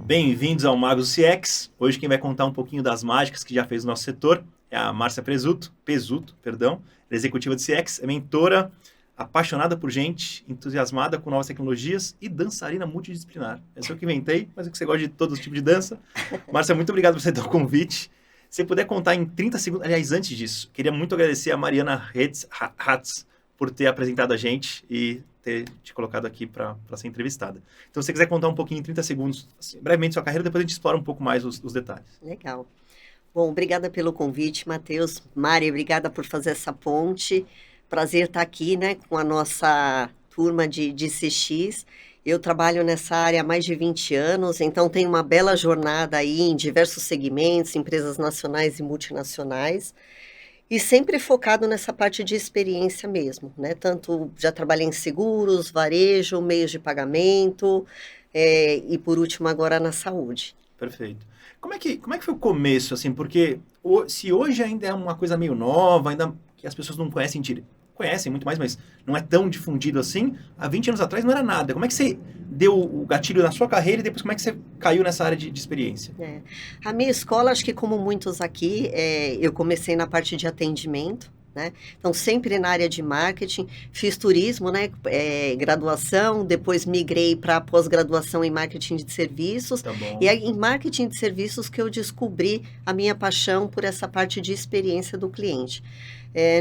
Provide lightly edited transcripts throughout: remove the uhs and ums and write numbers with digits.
Bem-vindos ao Magos CX. Hoje quem vai contar um pouquinho das mágicas que já fez o nosso setor é a Márcia Pesuto, ela é executiva de CX, é mentora, apaixonada por gente, entusiasmada com novas tecnologias e dançarina multidisciplinar. Esse é o que inventei, mas é que você gosta de todos os tipos de dança. Márcia, muito obrigado por aceitar o convite. Se você puder contar em 30 segundos, aliás, antes disso, queria muito agradecer a Mariana Hatz por ter apresentado a gente e ter te colocado aqui para ser entrevistada. Então, se você quiser contar um pouquinho em 30 segundos, assim, brevemente sua carreira, depois a gente explora um pouco mais os detalhes. Legal. Bom, obrigada pelo convite, Matheus. Mari, obrigada por fazer essa ponte. Prazer estar aqui, né, com a nossa turma de CX. Eu trabalho nessa área há mais de 20 anos, então tenho uma bela jornada aí em diversos segmentos, empresas nacionais e multinacionais. E sempre focado nessa parte de experiência mesmo, né? Tanto já trabalhei em seguros, varejo, meios de pagamento, e por último agora na saúde. Perfeito. Como é que foi o começo, assim? Porque se hoje ainda é uma coisa meio nova, ainda que as pessoas não conhecem, conhecem muito mais, mas não é tão difundido assim, há 20 anos atrás não era nada. Como é que você deu o gatilho na sua carreira e depois como é que você caiu nessa área de experiência? A minha escola, acho que como muitos aqui, eu comecei na parte de atendimento, né? Então, sempre na área de marketing, fiz turismo, né? Graduação, depois migrei para pós-graduação em marketing de serviços. Tá bom. E aí, em marketing de serviços que eu descobri a minha paixão por essa parte de experiência do cliente.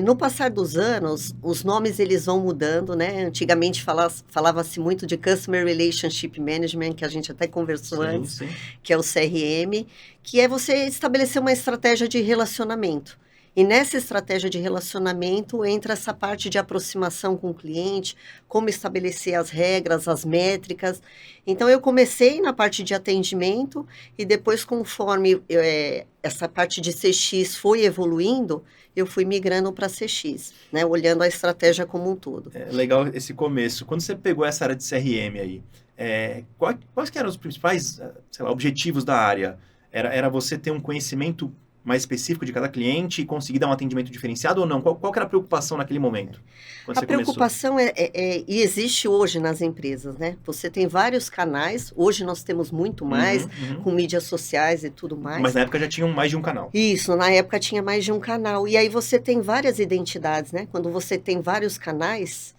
No passar dos anos, os nomes eles vão mudando, né? Antigamente falava-se muito de Customer Relationship Management, que a gente até conversou antes, Sim. que é o CRM, que é você estabelecer uma estratégia de relacionamento. E nessa estratégia de relacionamento entra essa parte de aproximação com o cliente, como estabelecer as regras, as métricas. Então, eu comecei na parte de atendimento e depois, conforme essa parte de CX foi evoluindo, eu fui migrando para CX, né, olhando a estratégia como um todo. É legal esse começo. Quando você pegou essa área de CRM aí, quais que eram os principais, sei lá, objetivos da área? Era você ter um conhecimento mais específico de cada cliente e conseguir dar um atendimento diferenciado ou não? Qual que era a preocupação naquele momento, quando A você começou? preocupação e existe hoje nas empresas, né? Você tem vários canais, hoje nós temos muito mais, com mídias sociais e tudo mais. Mas na época já tinham mais de um canal. Isso, na época tinha mais de um canal. E aí você tem várias identidades, né? Quando você tem vários canais,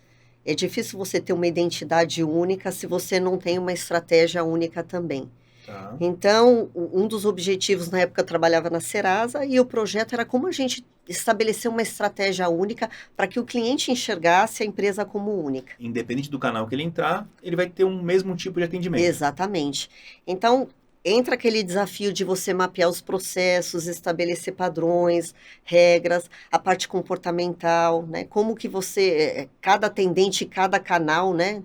é difícil você ter uma identidade única se você não tem uma estratégia única também. Tá. Então, um dos objetivos, na época eu trabalhava na Serasa, e o projeto era como a gente estabelecer uma estratégia única para que o cliente enxergasse a empresa como única. Independente do canal que ele entrar, ele vai ter um mesmo tipo de atendimento. Exatamente. Então, entra aquele desafio de você mapear os processos, estabelecer padrões, regras, a parte comportamental, né? Como que você, cada atendente, cada canal, né?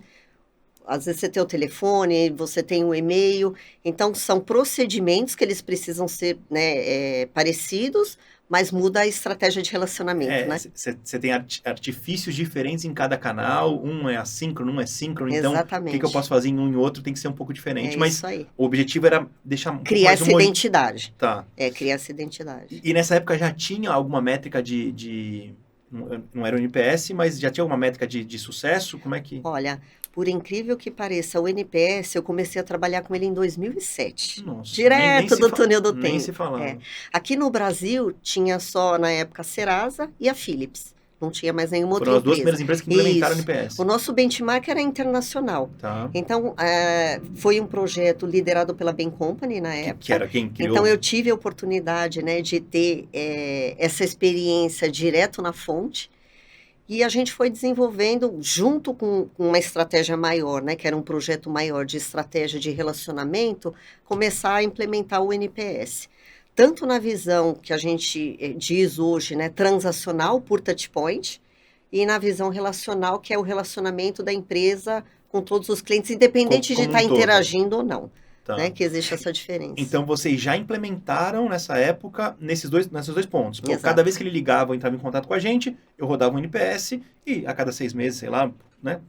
Às vezes você tem o telefone, você tem o e-mail, então são procedimentos que eles precisam ser, né, parecidos, mas muda a estratégia de relacionamento, né? Você tem artifícios diferentes em cada canal, um é assíncrono, um é síncrono, então Exatamente. o que eu posso fazer em um e outro tem que ser um pouco diferente, É mas isso aí. o objetivo era deixar Criar mais essa identidade. Tá. Criar essa identidade. E nessa época já tinha alguma métrica não era o NPS, mas já tinha alguma métrica de sucesso? Como é que... Olha, por incrível que pareça, o NPS, eu comecei a trabalhar com ele em 2007. Nossa, Direto do túnel do nem tempo. se falava. Aqui no Brasil, tinha só, na época, a Serasa e a Philips. Não tinha mais nenhuma outra Foram as duas empresa. primeiras empresas que implementaram o Isso. NPS. O nosso benchmark era internacional. Tá. Então, foi um projeto liderado pela Bain Company na época. Que era quem criou? Então, eu tive a oportunidade, né, de ter essa experiência direto na fonte. E a gente foi desenvolvendo, junto com uma estratégia maior, né, que era um projeto maior de estratégia de relacionamento, começar a implementar o NPS. Tanto na visão que a gente diz hoje, né, transacional por touchpoint, e na visão relacional, que é o relacionamento da empresa com todos os clientes, independente de estar interagindo ou não. Tá. Né, que existe essa diferença. Então, vocês já implementaram nessa época nesses dois pontos. Pô, Exato. cada vez que ele ligava ou entrava em contato com a gente, eu rodava um NPS e a cada 6 meses, sei lá, né,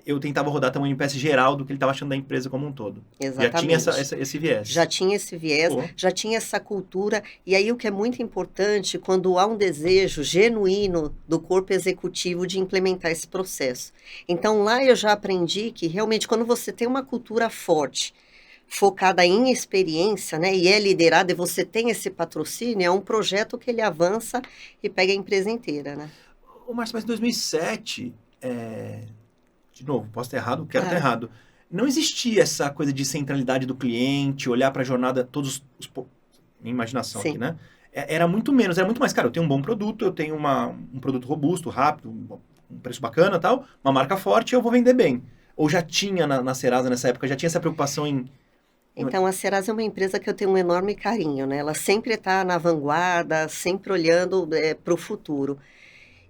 eu tentava rodar até um NPS geral do que ele estava achando da empresa como um todo. Exatamente. Já tinha esse viés. Já tinha esse viés, já tinha essa cultura. E aí o que é muito importante, quando há um desejo genuíno do corpo executivo de implementar esse processo. Então lá eu já aprendi que realmente quando você tem uma cultura forte, focada em experiência, né, e é liderada, e você tem esse patrocínio, é um projeto que ele avança e pega a empresa inteira, né? Ô, Márcio, mas em 2007, de novo, posso estar errado, quero estar Ah, errado, não existia essa coisa de centralidade do cliente, olhar para a jornada, minha imaginação aqui, sim. né? Era muito menos, era muito mais, cara, eu tenho um bom produto, eu tenho um produto robusto, rápido, um preço bacana e tal, uma marca forte, eu vou vender bem. Ou já tinha na Serasa nessa época, já tinha essa preocupação Então, a Serasa é uma empresa que eu tenho um enorme carinho, né? Ela sempre está na vanguarda, sempre olhando para o futuro.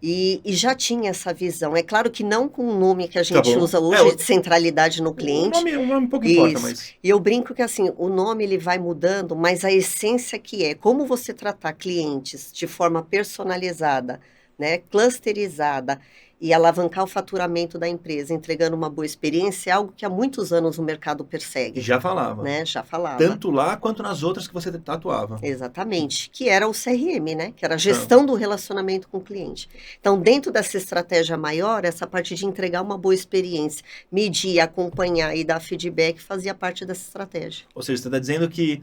E já tinha essa visão. É claro que não com o nome que a Tá gente bom. usa hoje, de centralidade no O cliente. nome, o nome pouco importa, Isso. mas E eu brinco que assim, o nome ele vai mudando, mas a essência que é como você tratar clientes de forma personalizada, né, clusterizada e alavancar o faturamento da empresa, entregando uma boa experiência, é algo que há muitos anos o mercado persegue, já falava. né? Já falava. Tanto lá quanto nas outras que você atuava. Exatamente, que era o CRM, né? Que era a Tá. gestão do relacionamento com o cliente. Então, dentro dessa estratégia maior, essa parte de entregar uma boa experiência, medir, acompanhar e dar feedback fazia parte dessa estratégia. Ou seja, você está dizendo que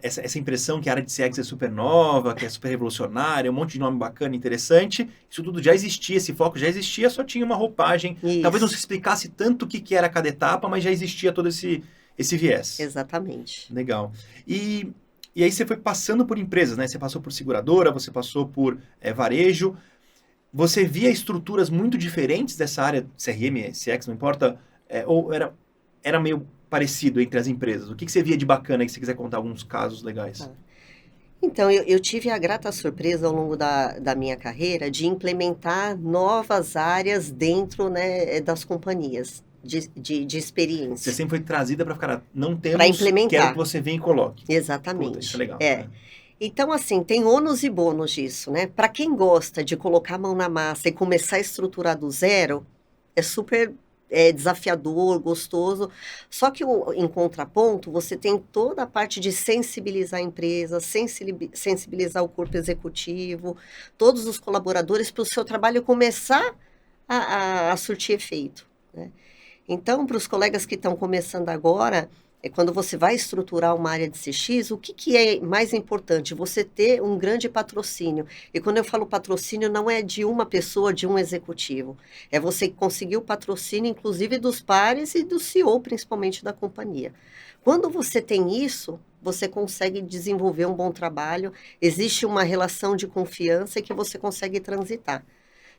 essa impressão que a área de CX é super nova, que é super revolucionária, um monte de nome bacana, interessante, isso tudo já existia, esse foco já existia, só tinha uma roupagem. Talvez não se Isso, explicasse tanto o que era cada etapa, mas já existia todo esse viés. exatamente. Legal. E aí você foi passando por empresas, né? Você passou por seguradora, você passou por varejo. Você via estruturas muito diferentes dessa área, CRM, CX, não importa, ou era meio parecido entre as empresas? O que você via de bacana aí, se você quiser contar alguns casos legais? Tá. Então, eu tive a grata surpresa ao longo da minha carreira de implementar novas áreas dentro, né, das companhias de Você experiência, sempre foi trazida para ficar, não para temos, quero que implementar. você venha e coloque. Puta, isso é Exatamente. legal. É. Então, assim, tem ônus e bônus disso, né? Para quem gosta de colocar a mão na massa e começar a estruturar do zero, é super desafiador, gostoso. Só que em contraponto, você tem toda a parte de sensibilizar a empresa, sensibilizar o corpo executivo, todos os colaboradores para o seu trabalho começar a surtir efeito, né? Então, para os colegas que estão começando agora, quando você vai estruturar uma área de CX, o que é mais importante? Você ter um grande patrocínio. E quando eu falo patrocínio, não é de uma pessoa, de um executivo. É você conseguir o patrocínio, inclusive, dos pares e do CEO, principalmente da companhia. Quando você tem isso, você consegue desenvolver um bom trabalho, existe uma relação de confiança que você consegue transitar.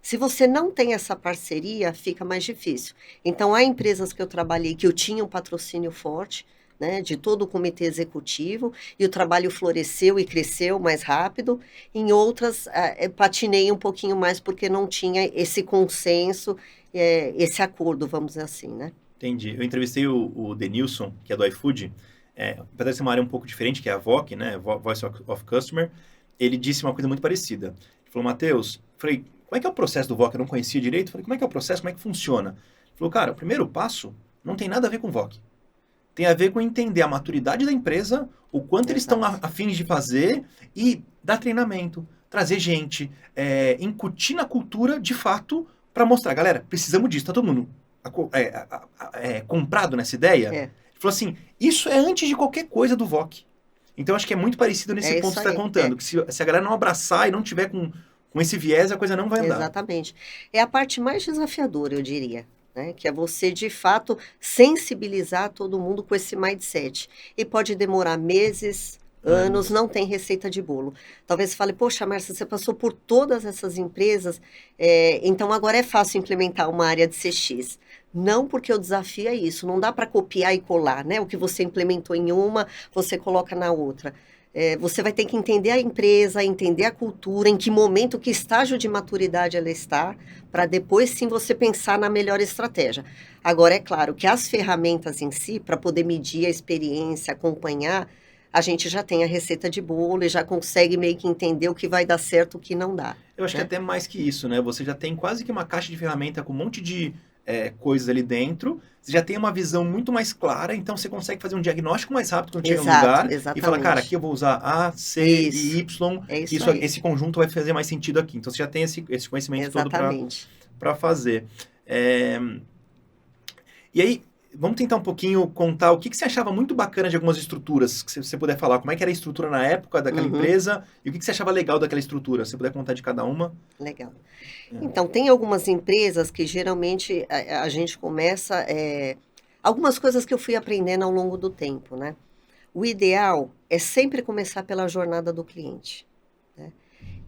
Se você não tem essa parceria, fica mais difícil. Então, há empresas que eu trabalhei que eu tinha um patrocínio forte, né, de todo o comitê executivo, e o trabalho floresceu e cresceu mais rápido. Em outras, patinei um pouquinho mais porque não tinha esse consenso, esse acordo, vamos dizer assim, né? Entendi. Eu entrevistei o Denilson, que é do iFood, apesar de ser uma área um pouco diferente, que é a VOC, né, Voice of Customer, ele disse uma coisa muito parecida. Ele falou, Matheus, falei, como é que é o processo do VOC? Eu não conhecia direito. Falei, como é que é o processo? Como é que funciona? Ele falou, cara, o primeiro passo não tem nada a ver com VOC. Tem a ver com entender a maturidade da empresa, o quanto eles estão Exato. afins de fazer e dar treinamento, trazer gente, incutir na cultura, de fato, para mostrar, galera, precisamos disso, tá todo mundo comprado nessa ideia? É, Ele falou assim, isso é antes de qualquer coisa do VOC. Então, acho que é muito parecido nesse é ponto isso que você está aí. contando, que se a galera não abraçar e não tiver com esse viés, a coisa não vai andar. Exatamente. É a parte mais desafiadora, eu diria, né? Que é você, de fato, sensibilizar todo mundo com esse mindset. E pode demorar meses, anos, Anos. não tem receita de bolo. Talvez você fale, poxa, Márcia, você passou por todas essas empresas, então agora é fácil implementar uma área de CX. Não, porque o desafio é isso, não dá para copiar e colar, né? O que você implementou em uma, você coloca na outra. Você vai ter que entender a empresa, entender a cultura, em que momento, que estágio de maturidade ela está, para depois sim você pensar na melhor estratégia. Agora, é claro que as ferramentas em si, para poder medir a experiência, acompanhar, a gente já tem a receita de bolo e já consegue meio que entender o que vai dar certo e o que não dá, Eu acho que né? até mais que isso, né? Você já tem quase que uma caixa de ferramenta com um monte de coisas ali dentro. Você já tem uma visão muito mais clara, então você consegue fazer um diagnóstico mais rápido quando chega no Exato, lugar e falar, cara, aqui exatamente. eu vou usar A, C e Isso, Y, é que isso aí, esse conjunto vai fazer mais sentido aqui. Então você já tem esse conhecimento todo exatamente. para fazer. É, e aí, vamos tentar um pouquinho contar o que você achava muito bacana de algumas estruturas, que você puder falar, como é que era a estrutura na época daquela empresa, e o que você achava legal daquela estrutura, se você puder contar de cada uma. Legal. Então, tem algumas empresas que geralmente a gente começa... algumas coisas que eu fui aprendendo ao longo do tempo, né? O ideal é sempre começar pela jornada do cliente, né?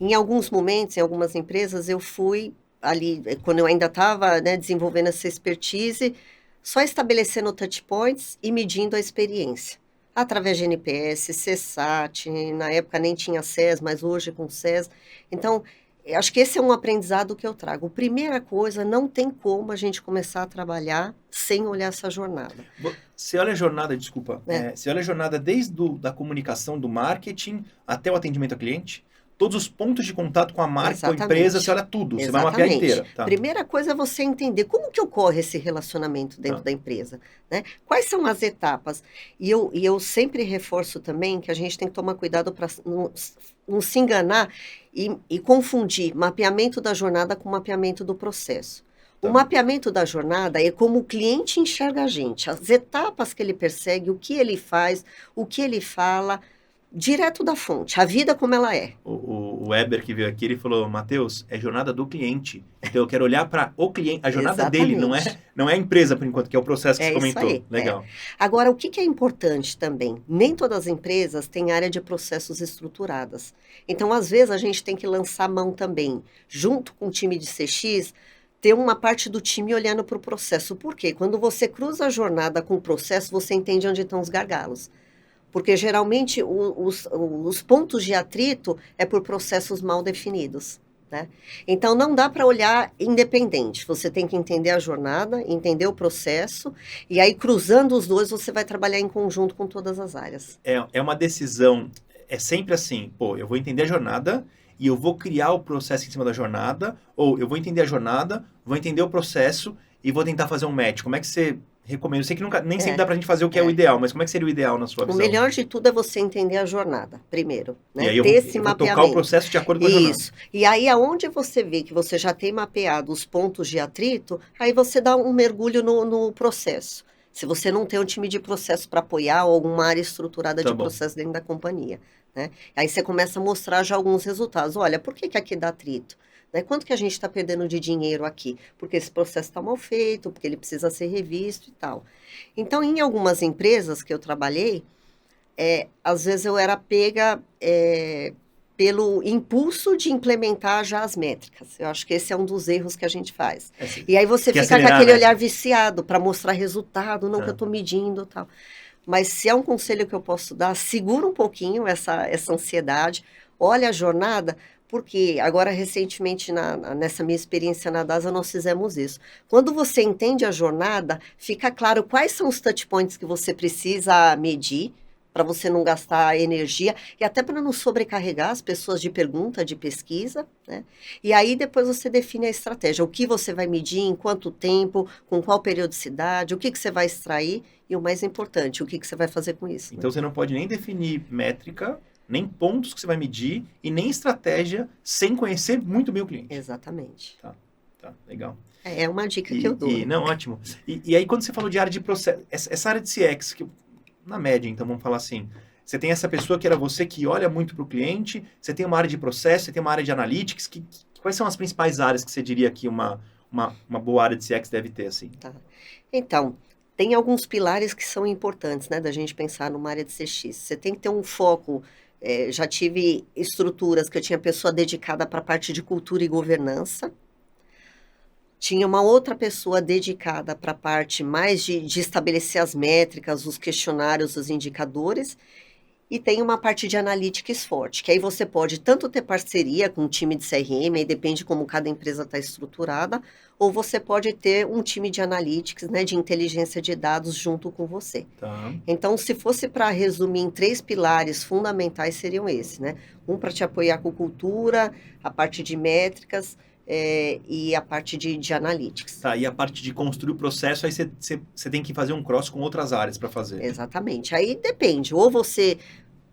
Em alguns momentos, em algumas empresas, eu fui ali, quando eu ainda estava, né, desenvolvendo essa expertise, só estabelecendo touch points e medindo a experiência. Através de NPS, CSAT, na época nem tinha SES, mas hoje com SES. Então, eu acho que esse é um aprendizado que eu trago. Primeira coisa, não tem como a gente começar a trabalhar sem olhar essa jornada. Você olha a jornada, desculpa, você olha a jornada desde da comunicação, do marketing, até o atendimento ao cliente? Todos os pontos de contato com a marca, com a empresa, você olha tudo, você vai mapear inteira. Tá. Primeira coisa é você entender como que ocorre esse relacionamento dentro da empresa, né? Quais são as etapas? E eu sempre reforço também que a gente tem que tomar cuidado para não se enganar e confundir mapeamento da jornada com mapeamento do processo. O mapeamento da jornada é como o cliente enxerga a gente, as etapas que ele persegue, o que ele faz, o que ele fala, direto da fonte, a vida como ela é. O Weber que veio aqui, ele falou, Matheus, é jornada do cliente. Então eu quero olhar para o cliente, a jornada dele, não é a empresa por enquanto, que é o processo que você comentou. Aí, legal. Agora, o que é importante também? Nem todas as empresas têm área de processos estruturadas. Então, às vezes, a gente tem que lançar mão também, junto com o time de CX, ter uma parte do time olhando para o processo. Por quê? Quando você cruza a jornada com o processo, você entende onde estão os gargalos. Porque, geralmente, os pontos de atrito é por processos mal definidos, né? Então, não dá para olhar independente. Você tem que entender a jornada, entender o processo, e aí, cruzando os dois, você vai trabalhar em conjunto com todas as áreas. É uma decisão, é sempre assim, eu vou entender a jornada e eu vou criar o processo em cima da jornada, ou eu vou entender a jornada, vou entender o processo e vou tentar fazer um match. Como é que você recomenda? Eu sei que nem sempre dá pra gente fazer o que é o ideal, mas como é que seria o ideal na sua visão? O melhor de tudo é você entender a jornada, primeiro, né? E aí eu vou tocar o processo de acordo com a jornada. Isso. E aí, aonde você vê que você já tem mapeado os pontos de atrito, aí você dá um mergulho no processo. Se você não tem um time de processo para apoiar ou alguma área estruturada de processo dentro da companhia, né? Aí você começa a mostrar já alguns resultados. Olha, por que aqui dá atrito? Né? Quanto que a gente está perdendo de dinheiro aqui? Porque esse processo está mal feito, porque ele precisa ser revisto e tal. Então, em algumas empresas que eu trabalhei, às vezes eu era pega pelo impulso de implementar já as métricas. Eu acho que esse é um dos erros que a gente faz. E aí você fica com aquele olhar viciado para mostrar resultado, não que eu estou medindo e tal. Mas se é um conselho que eu posso dar, segura um pouquinho essa ansiedade, olha a jornada, porque agora recentemente nessa minha experiência na DASA nós fizemos isso. Quando você entende a jornada, fica claro quais são os touch points que você precisa medir, para você não gastar energia e até para não sobrecarregar as pessoas de pergunta, de pesquisa, né? E aí depois você define a estratégia, o que você vai medir, em quanto tempo, com qual periodicidade, o que você vai extrair e o mais importante, o que você vai fazer com isso. Então, né? Você não pode nem definir métrica, nem pontos que você vai medir e nem estratégia sem conhecer muito bem o cliente. Exatamente. Tá, legal. É uma dica que eu dou. Não, ótimo. E aí, quando você falou de área de processo, essa área de CX, que na média, então, vamos falar assim, você tem essa pessoa que era você que olha muito para o cliente, você tem uma área de processo, você tem uma área de analytics, quais são as principais áreas que você diria que uma boa área de CX deve ter, assim? Tá. Então, tem alguns pilares que são importantes, né, da gente pensar numa área de CX. Você tem que ter um foco, já tive estruturas que eu tinha pessoa dedicada para a parte de cultura e governança, tinha uma outra pessoa dedicada para a parte mais de estabelecer as métricas, os questionários, os indicadores, e tem uma parte de analytics forte, que aí você pode tanto ter parceria com um time de CRM, aí depende como cada empresa está estruturada, ou você pode ter um time de analytics, né, de inteligência de dados junto com você. Tá. Então, se fosse para resumir em 3 pilares fundamentais, seriam esses, né? Um para te apoiar com cultura, a parte de métricas, e a parte de analytics. Tá, e a parte de construir o processo, aí você tem que fazer um cross com outras áreas para fazer. Exatamente. Aí depende. Ou você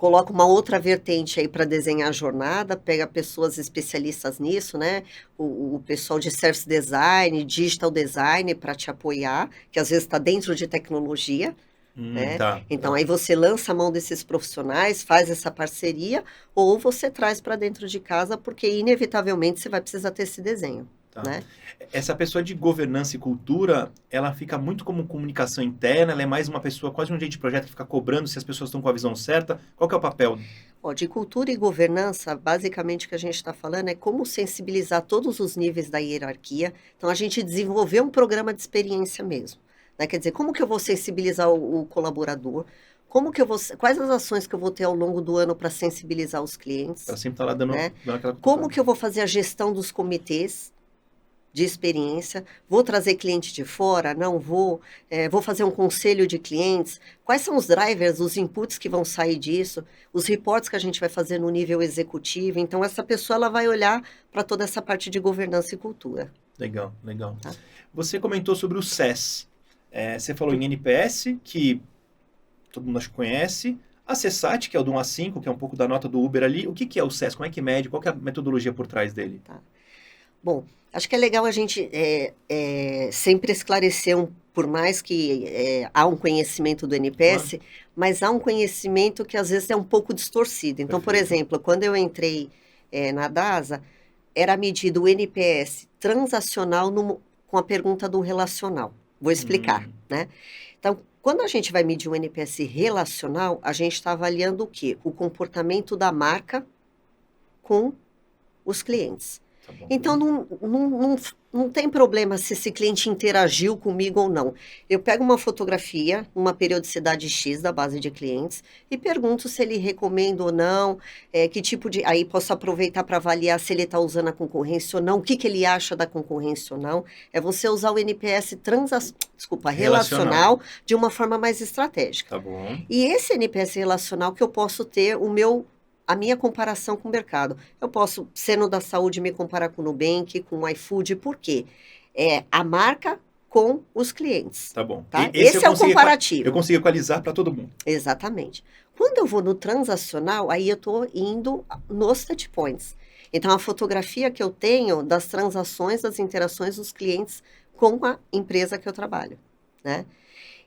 coloca uma outra vertente aí para desenhar a jornada, pega pessoas especialistas nisso, né? O pessoal de service design, digital design para te apoiar, que às vezes está dentro de tecnologia, né? Tá, Então tá. aí você lança a mão desses profissionais, faz essa parceria, ou você traz para dentro de casa, porque inevitavelmente você vai precisar ter esse desenho, Tá. né? Essa pessoa de governança e cultura, ela fica muito como comunicação interna, ela é mais uma pessoa, quase um agente de projeto que fica cobrando se as pessoas estão com a visão certa. Qual que é o papel? Ó, de cultura e governança, basicamente o que a gente está falando é como sensibilizar todos os níveis da hierarquia. Então, a gente desenvolveu um programa de experiência mesmo, né? Quer dizer, como que eu vou sensibilizar o colaborador? Como que eu vou, quais as ações que eu vou ter ao longo do ano para sensibilizar os clientes, Ela sempre está lá dando, né? dando aquela Como cutucada. que eu vou fazer a gestão dos comitês de experiência? Vou trazer cliente de fora? Não vou? Vou fazer um conselho de clientes? Quais são os drivers, os inputs que vão sair disso? Os reports que a gente vai fazer no nível executivo? Então, essa pessoa ela vai olhar para toda essa parte de governança e cultura. Legal, legal. Tá. Você comentou sobre o SES. Você falou em NPS, que todo mundo acho que conhece. A CSAT, que é o do 1 a 5, que é um pouco da nota do Uber ali. O que que é o SES? Como é que mede? Qual que é a metodologia por trás dele? Bom, acho que é legal a gente sempre esclarecer, por mais que há um conhecimento do NPS, mas há um conhecimento que às vezes é um pouco distorcido. Então, por Perfeito. exemplo, quando eu entrei na DASA, era medido o NPS transacional com a pergunta do relacional. Vou explicar, né? Então, quando a gente vai medir o NPS relacional, a gente está avaliando o quê? O comportamento da marca com os clientes. Tá bom. Então, não tem problema se esse cliente interagiu comigo ou não. Eu pego uma fotografia, uma periodicidade X da base de clientes e pergunto se ele recomenda ou não, que tipo de... Aí posso aproveitar para avaliar se ele está usando a concorrência ou não, o que que ele acha da concorrência ou não. É você usar o NPS relacional de uma forma mais estratégica. Tá bom. E esse NPS relacional que eu posso ter a minha comparação com o mercado. Eu posso, sendo da saúde, me comparar com o Nubank, com o iFood, por quê? É a marca com os clientes. Tá bom. Tá? Esse Esse é o comparativo. Eu consigo equalizar para todo mundo. Exatamente. Quando eu vou no transacional, aí eu estou indo nos touch points. Então, a fotografia que eu tenho das transações, das interações dos clientes com a empresa que eu trabalho, né?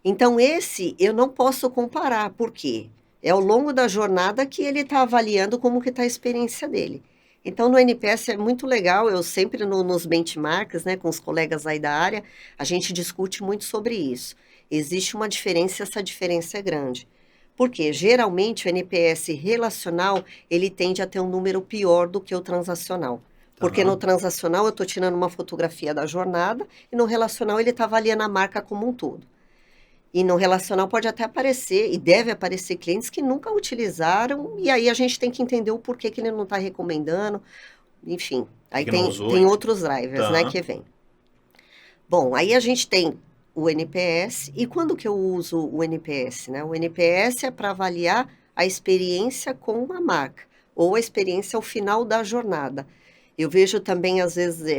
Então, esse eu não posso comparar. Por quê? É ao longo da jornada que ele está avaliando como que está a experiência dele. Então, no NPS é muito legal, eu sempre nos benchmarks, né, com os colegas aí da área, a gente discute muito sobre isso. Existe uma diferença, essa diferença é grande. Porque, geralmente, o NPS relacional, ele tende a ter um número pior do que o transacional. Porque no transacional eu estou tirando uma fotografia da jornada e no relacional ele está avaliando a marca como um todo. E no relacional pode até aparecer, e deve aparecer clientes que nunca utilizaram, e aí a gente tem que entender o porquê que ele não está recomendando. Enfim, aí tem outros drivers, né, que vem. Bom, aí a gente tem o NPS, e quando que eu uso o NPS, né? O NPS é para avaliar a experiência com a marca, ou a experiência ao final da jornada. Eu vejo também, às vezes,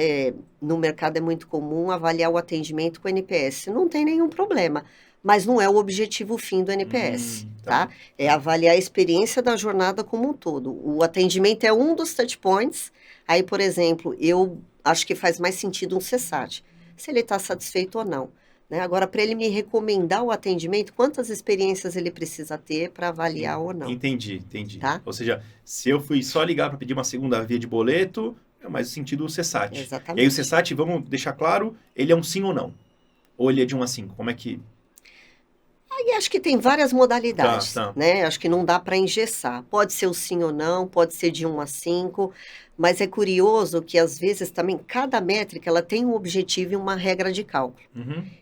no mercado é muito comum avaliar o atendimento com NPS. Não tem nenhum problema, mas não é o objetivo fim do NPS, tá? É avaliar a experiência da jornada como um todo. O atendimento é um dos touch points. Aí, por exemplo, eu acho que faz mais sentido um CSAT, se ele está satisfeito ou não, né? Agora, para ele me recomendar o atendimento, quantas experiências ele precisa ter para avaliar ou não? Entendi. Tá? Ou seja, se eu fui só ligar para pedir uma segunda via de boleto, é mais o sentido do CSAT. Exatamente. E aí o CSAT, vamos deixar claro, ele é um sim ou não? Ou ele é de 1 a 5? Como é que... Aí acho que tem várias modalidades, né? Acho que não dá para engessar. Pode ser o sim ou não, pode ser de 1 a 5, mas é curioso que às vezes também cada métrica ela tem um objetivo e uma regra de cálculo.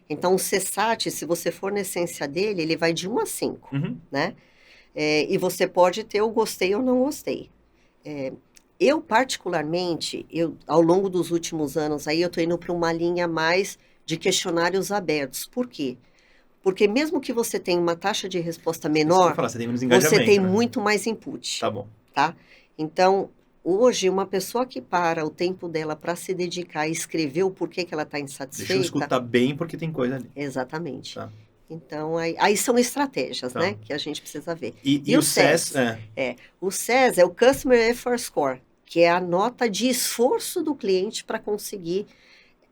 Então o CSAT, se você for na essência dele, ele vai de 1 a 5, né? E você pode ter o gostei ou não gostei. Eu particularmente, ao longo dos últimos anos aí eu estou indo para uma linha mais de questionários abertos. Por quê? Porque mesmo que você tenha uma taxa de resposta menor, você tem menos engajamento, você tem muito mais input. Tá bom. Tá? Então, hoje, uma pessoa que para o tempo dela para se dedicar a escrever o porquê que ela está insatisfeita... Deixa eu escutar bem porque tem coisa ali. Exatamente. Tá. Então, aí são estratégias, Tá. né, que a gente precisa ver. E o CES, O CES é o Customer Effort Score, que é a nota de esforço do cliente para conseguir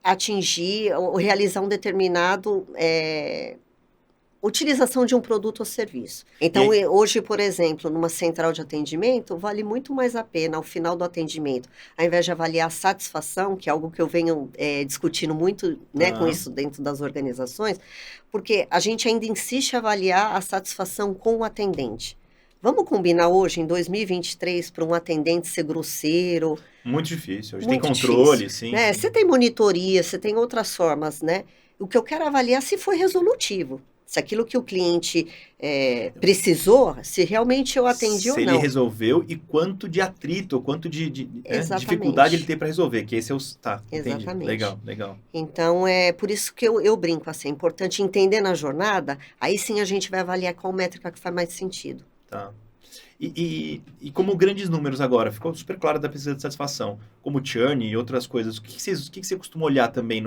atingir ou realizar um determinado utilização de um produto ou serviço. Então, hoje, por exemplo, numa central de atendimento, vale muito mais a pena, ao final do atendimento, ao invés de avaliar a satisfação, que é algo que eu venho discutindo muito, né, com isso dentro das organizações, porque a gente ainda insiste em avaliar a satisfação com o atendente. Vamos combinar hoje, em 2023, para um atendente ser grosseiro? Muito difícil. Hoje Muito tem controle, difícil, sim, né? sim. Você tem monitoria, você tem outras formas, né? O que eu quero avaliar é se foi resolutivo. Se aquilo que o cliente precisou, se realmente eu atendi ou Se ele não. resolveu e quanto de atrito, quanto de dificuldade ele tem para resolver, que esse é o... Tá, entendi. Exatamente. Legal, legal. Então, é por isso que eu brinco, assim, é importante entender na jornada, aí sim a gente vai avaliar qual métrica que faz mais sentido. Tá. E como grandes números agora, ficou super claro da pesquisa de satisfação, como churn e outras coisas, o que você costuma olhar também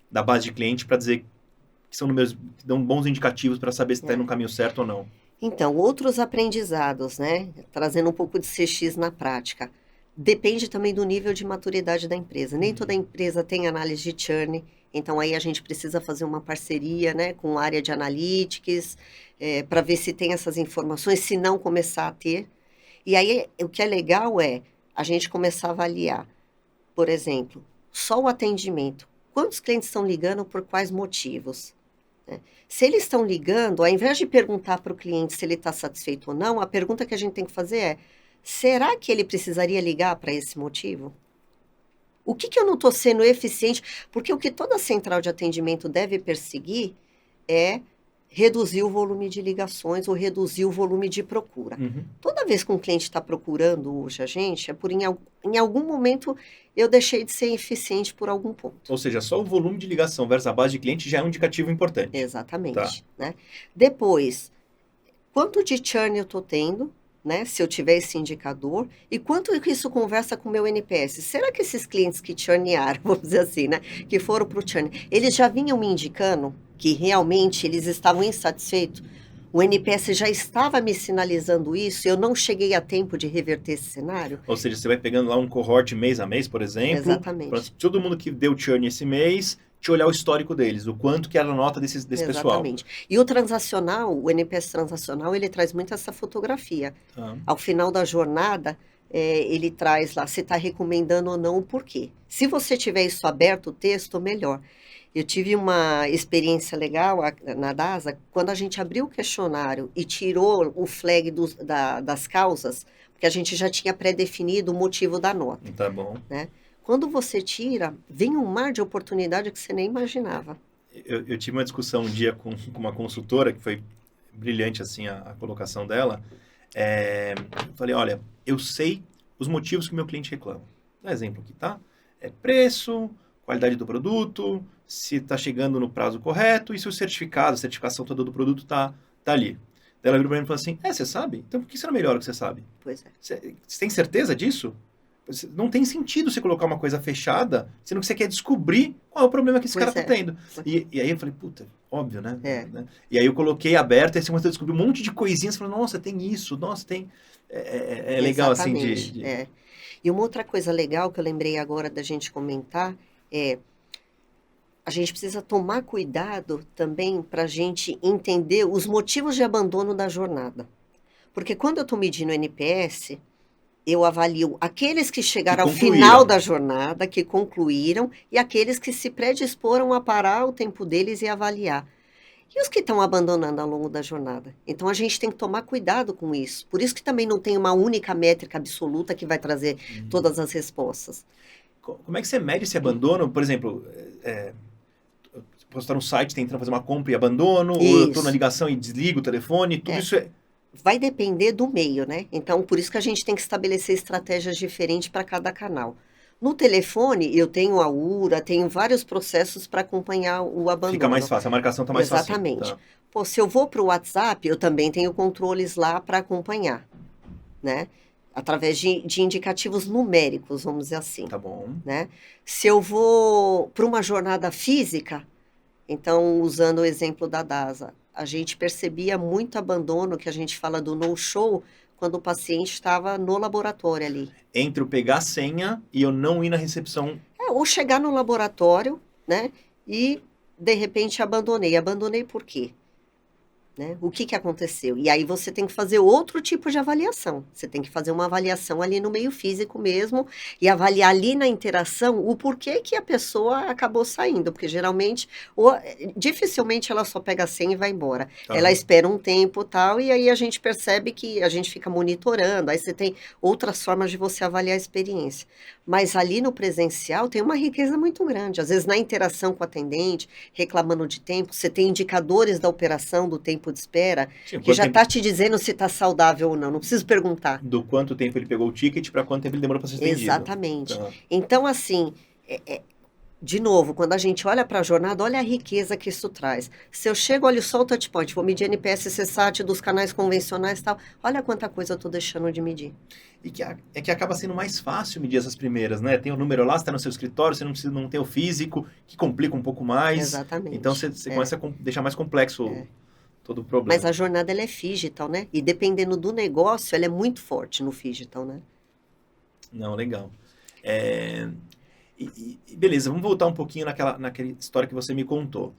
da base de cliente para dizer que são números que dão bons indicativos para saber se está no caminho certo ou não? Então, outros aprendizados, né? Trazendo um pouco de CX na prática. Depende também do nível de maturidade da empresa. Nem toda empresa tem análise de churn, então aí a gente precisa fazer uma parceria, né, com a área de analytics, para ver se tem essas informações, se não começar a ter. E aí o que é legal é a gente começar a avaliar, por exemplo, só o atendimento. Quantos clientes estão ligando por quais motivos? Se eles estão ligando, ao invés de perguntar para o cliente se ele está satisfeito ou não, a pergunta que a gente tem que fazer é: será que ele precisaria ligar para esse motivo? O que eu não estou sendo eficiente? Porque o que toda central de atendimento deve perseguir é reduzir o volume de ligações ou reduzir o volume de procura. Toda vez que um cliente está procurando hoje a gente, é por em algum momento eu deixei de ser eficiente por algum ponto. Ou seja, só o volume de ligação versus a base de cliente já é um indicativo importante. Exatamente. Tá. Né? Depois, quanto de churn eu estou tendo, né? Se eu tiver esse indicador, e quanto que isso conversa com o meu NPS? Será que esses clientes que churnearam, vamos dizer assim, né? Que foram para o churn, eles já vinham me indicando que realmente eles estavam insatisfeitos? O NPS já estava me sinalizando isso, eu não cheguei a tempo de reverter esse cenário? Ou seja, você vai pegando lá um cohort mês a mês, por exemplo. Exatamente. Pra todo mundo que deu churn esse mês, te olhar o histórico deles, o quanto que era a nota desse pessoal. Exatamente. E o transacional, o NPS transacional, ele traz muito essa fotografia. Ao final da jornada, ele traz lá se está recomendando ou não o porquê. Se você tiver isso aberto, o texto, melhor. Eu tive uma experiência legal na DASA, quando a gente abriu o questionário e tirou o flag das causas, porque a gente já tinha pré-definido o motivo da nota. Tá bom. Né? Quando você tira, vem um mar de oportunidade que você nem imaginava. Eu tive uma discussão um dia com uma consultora, que foi brilhante assim a colocação dela. Eu falei, olha, eu sei os motivos que o meu cliente reclama. Dá exemplo aqui, tá? É preço, qualidade do produto, se está chegando no prazo correto e se o certificado, a certificação toda do produto tá ali. Daí ela virou para mim e falou assim, você sabe? Então por que você não melhora o que você sabe? Pois é. Você tem certeza disso? Não tem sentido você colocar uma coisa fechada, sendo que você quer descobrir qual é o problema que esse cara tá tendo. E aí eu falei, puta, óbvio, né? E aí eu coloquei aberto, e aí você começou a descobrir um monte de coisinhas, falando, nossa, tem isso, nossa, tem... É legal, Exatamente, assim, E uma outra coisa legal que eu lembrei agora da gente comentar é a gente precisa tomar cuidado também para a gente entender os motivos de abandono da jornada. Porque quando eu estou medindo o NPS, eu avalio aqueles que chegaram ao final da jornada, que concluíram, e aqueles que se predisporam a parar o tempo deles e avaliar. E os que estão abandonando ao longo da jornada? Então, a gente tem que tomar cuidado com isso. Por isso que também não tem uma única métrica absoluta que vai trazer todas as respostas. Como é que você mede esse abandono? Por exemplo, posso estar no site tentando fazer uma compra e abandono, ou eu estou na ligação e desligo o telefone, tudo isso é... Vai depender do meio, né? Então, por isso que a gente tem que estabelecer estratégias diferentes para cada canal. No telefone, eu tenho a URA, tenho vários processos para acompanhar o abandono. Fica mais fácil, a marcação está mais fácil. Exatamente. Pô, se eu vou para o WhatsApp, eu também tenho controles lá para acompanhar, né? Através de indicativos numéricos, vamos dizer assim. Tá bom. Né? Se eu vou para uma jornada física, Então, usando o exemplo da DASA, a gente percebia muito abandono, que a gente fala do no-show, quando o paciente estava no laboratório ali. Entre eu pegar a senha e eu não ir na recepção. Ou chegar no laboratório, né, e de repente abandonei. Abandonei por quê? Né? O que aconteceu? E aí você tem que fazer outro tipo de avaliação. Você tem que fazer uma avaliação ali no meio físico mesmo e avaliar ali na interação o porquê que a pessoa acabou saindo, porque geralmente, dificilmente ela só pega a senha e vai embora. Tá. Ela espera um tempo tal e aí a gente percebe que a gente fica monitorando, aí você tem outras formas de você avaliar a experiência. Mas ali no presencial tem uma riqueza muito grande. Às vezes na interação com o atendente, reclamando de tempo, você tem indicadores da operação, do tempo de espera, Sim, que já tempo, está te dizendo se está saudável ou não. Não preciso perguntar. do quanto tempo ele pegou o ticket para quanto tempo ele demorou para ser atendido. Exatamente. Tá. Então, assim, de novo, quando a gente olha para a jornada, olha a riqueza que isso traz. Se eu chego, olho só o touchpoint, vou medir NPS, CSAT dos canais convencionais e tal, olha quanta coisa eu estou deixando de medir. E que acaba sendo mais fácil medir essas primeiras, né? Tem o número lá, você está no seu escritório, você não precisa não ter o físico, que complica um pouco mais. Exatamente. Então você começa a deixar mais complexo todo o problema. Mas a jornada ela é digital, né? E dependendo do negócio, ela é muito forte no digital, né? Não, legal. Beleza, vamos voltar um pouquinho naquela história que você me contou.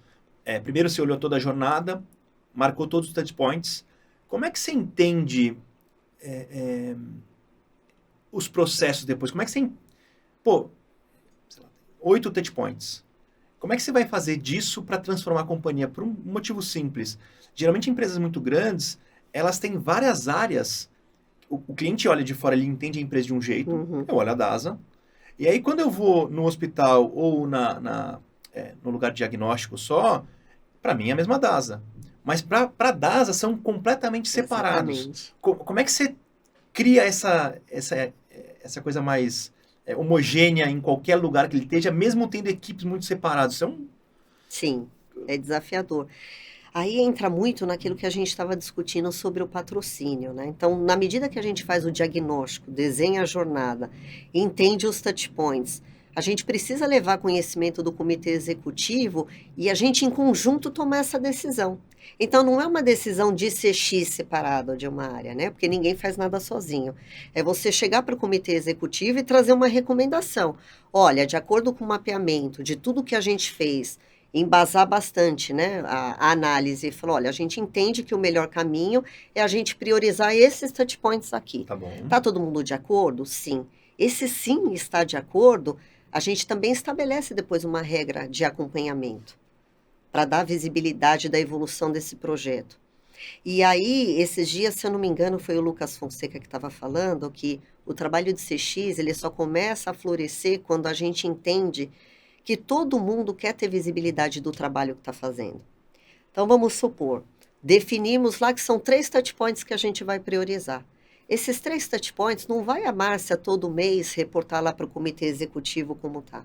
Primeiro você olhou toda a jornada, marcou todos os touchpoints. Como é que você entende os processos depois? Como é que você... Pô, 8 touchpoints. Como é que você vai fazer disso para transformar a companhia? Por um motivo simples. Geralmente empresas muito grandes, elas têm várias áreas. O cliente olha de fora, ele entende a empresa de um jeito. Eu olho a DASA. E aí, quando eu vou no hospital ou no lugar de diagnóstico só, para mim é a mesma DASA. Mas para a DASA são completamente separados. Exatamente. Como é que você cria essa coisa mais homogênea em qualquer lugar que ele esteja, mesmo tendo equipes muito separadas? Sim, é desafiador. Aí entra muito naquilo que a gente estava discutindo sobre o patrocínio, né? Então, na medida que a gente faz o diagnóstico, desenha a jornada, entende os touchpoints, a gente precisa levar conhecimento do comitê executivo e a gente, em conjunto, tomar essa decisão. Então, não é uma decisão de CX separado de uma área, né? Porque ninguém faz nada sozinho. É você chegar para o comitê executivo e trazer uma recomendação. Olha, de acordo com o mapeamento de tudo que a gente fez, embasar bastante, né, a análise e falou, olha, a gente entende que o melhor caminho é a gente priorizar esses touchpoints aqui. Tá bom. Tá todo mundo de acordo? Sim. Esse sim está de acordo, a gente também estabelece depois uma regra de acompanhamento para dar visibilidade da evolução desse projeto. E aí, esses dias, se eu não me engano, foi o Lucas Fonseca que estava falando que o trabalho de CX, ele só começa a florescer quando a gente entende que todo mundo quer ter visibilidade do trabalho que está fazendo. Então, vamos supor, definimos lá que são 3 touchpoints que a gente vai priorizar. Esses 3 touchpoints, não vai a Márcia todo mês reportar lá para o comitê executivo como está.